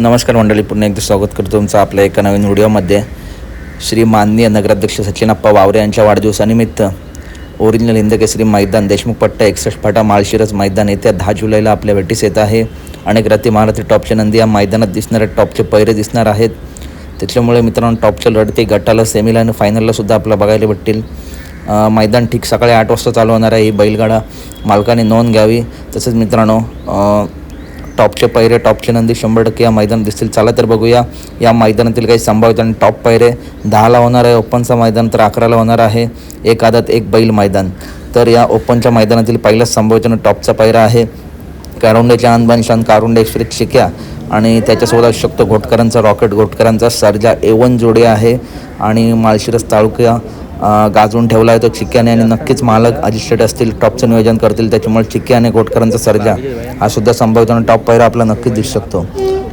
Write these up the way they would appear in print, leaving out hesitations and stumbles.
नमस्कार मंडळी, पुन्हा एकदा स्वागत करतो तुमचं आपल्या एका नवीन व्हिडिओमध्ये. श्री माननीय नगराध्यक्ष सचिनप्पा वावरे यांच्या वाढदिवसानिमित्त ओरिजिनल हिंदकेसरी मैदान देशमुख पट्टा 61 फाटा माळशिरस मैदान येत्या 10 जुलैला आपल्या भेटीस येत आहे. अनेक रथी महारथी टॉपचे नंदी या मैदानात दिसणारे टॉपचे पैरे दिसणार आहेत. त्याच्यामुळे मित्रांनो टॉपच्या लढती गटाला, सेमीला आणि फायनलला सुद्धा आपल्याला बघायला भेटतील. मैदान ठीक सकाळी 8 वाजता चालू होणार आहे. ही बैलगाडा मालकाने नोंद घ्यावी. तसेच मित्रांनो टॉपचे पैरे, टॉपचे नंदी 100% या मैदानात दिसतील. चला तर बघूया या मैदानातील काही संभाव्यता. आणि टॉप पैरे 10ला होणार आहे ओपनचं मैदान, तर 11ला होणार आहे एक आदत एक बैल मैदान. तर या ओपनच्या मैदानातील पहिल्याच संभाव्यतेनं टॉपचा पैरा आहे कारुंडेच्या अनबन शान, कारुंडे एक्सप्रेस चिक्या आणि त्याच्यासोबत असू शकतो घोटकरांचा रॉकेट, घोटकरांचा सर्जा. A1 जोडी आहे आणि माळशिरस तालुका गाजवून ठेवला आहे तो चिक्क्याने. आणि नक्कीच मालक अजित शेट असतील, टॉपचं नियोजन करतील. त्याच्यामुळे चिक्क्या आणि घोटकरांचा सर्जा हा सुद्धा संभाव्यतेनं टॉप पायरा आपला नक्कीच दिसू शकतो.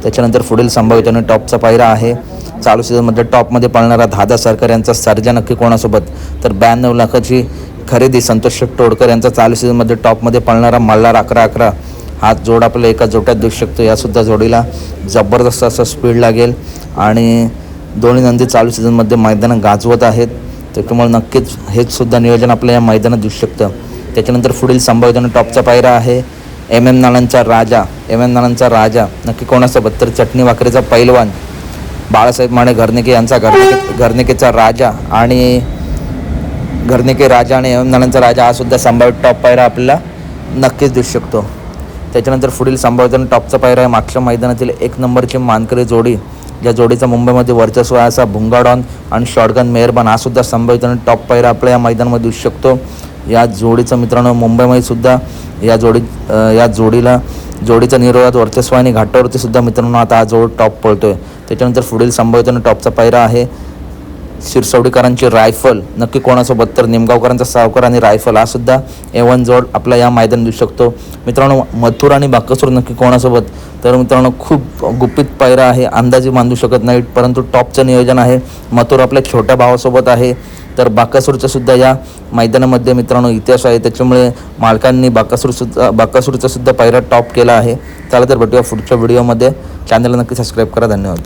त्याच्यानंतर पुढील संभाव्यतेनं टॉपचा पायरा आहे चालू सीझनमध्ये टॉपमध्ये पळणारा दादा सरकार यांचा सर्जा. नक्की कोणासोबत? तर 92 लाखाची खरेदी संतोष तोडकर यांचा चालू सीझनमध्ये टॉपमध्ये पळणारा मल्हार 11-11 हा जोड आपल्याला एका जोट्यात दिसू शकतो. यासुद्धा जोडीला जबरदस्त असा स्पीड लागेल आणि दोन्ही नंदी चालू सीझनमध्ये मैदानात गाजवत आहेत. त्याच्यामुळे नक्कीच हेच सुद्धा नियोजन आपल्या या मैदानात दिसू शकतं. त्याच्यानंतर पुढील संभाव्यतेनं टॉपचा पायरा आहे MM नानांचा राजा. MM नानांचा राजा नक्की कोणासोबत? तर चटणी भाकरीचा पैलवान बाळासाहेब माने घरनिके यांचा घरनिकेचा राजा आणि घरनिके राजा आणि MM नानांचा राजा हा सुद्धा संभाव्य टॉप पायरा आपल्याला नक्कीच दिसू शकतो. त्याच्यानंतर पुढील संभाव्यतेनं टॉपचा पायरा आहे मागच्या मैदानातील 1 नंबरची मानकरी जोडी, ज्या जोडीचा मुंबईमध्ये वर्चस्व आहे असा भुंगाडॉन आणि शॉटगन मेहरबान हा सुद्धा संभाव्यतेनं टॉप पायरा आपल्या या मैदानामध्ये दिसू शकतो. या जोडीचं मित्रांनो मुंबईमध्ये सुद्धा या जोडीचा निर्वाद वर्चस्व आणि घाटावरती सुद्धा मित्रांनो आता हा जोड टॉप पळतोय. त्याच्यानंतर पुढील संभाव्यतेनं टॉपचा पायरा आहे शिरसवडीकरांची रायफल. नक्की कोणासोबत? तर निमगावकरांचा सावकार आणि रायफल हा सुद्धा A1 जोड आपला या मैदानात दिसू शकतो. मित्रांनो मथुर आणि बाकासूर नक्की कोणासोबत? तर मित्रांनो खूप गुपित पायरा आहे, अंदाजे बांधू शकत नाहीत, परंतु टॉपचं नियोजन आहे. मथुर आपल्या छोट्या भावासोबत आहे, तर बाकासूरचा सुद्धा या मैदानामध्ये मित्रांनो इतिहास आहे. त्याच्यामुळे मालकांनी बाकासूरचा सुद्धा पायरा टॉप केला आहे. चला तर भेटूया पुढच्या व्हिडिओमध्ये. चॅनलला नक्की सबस्क्राईब करा. धन्यवाद.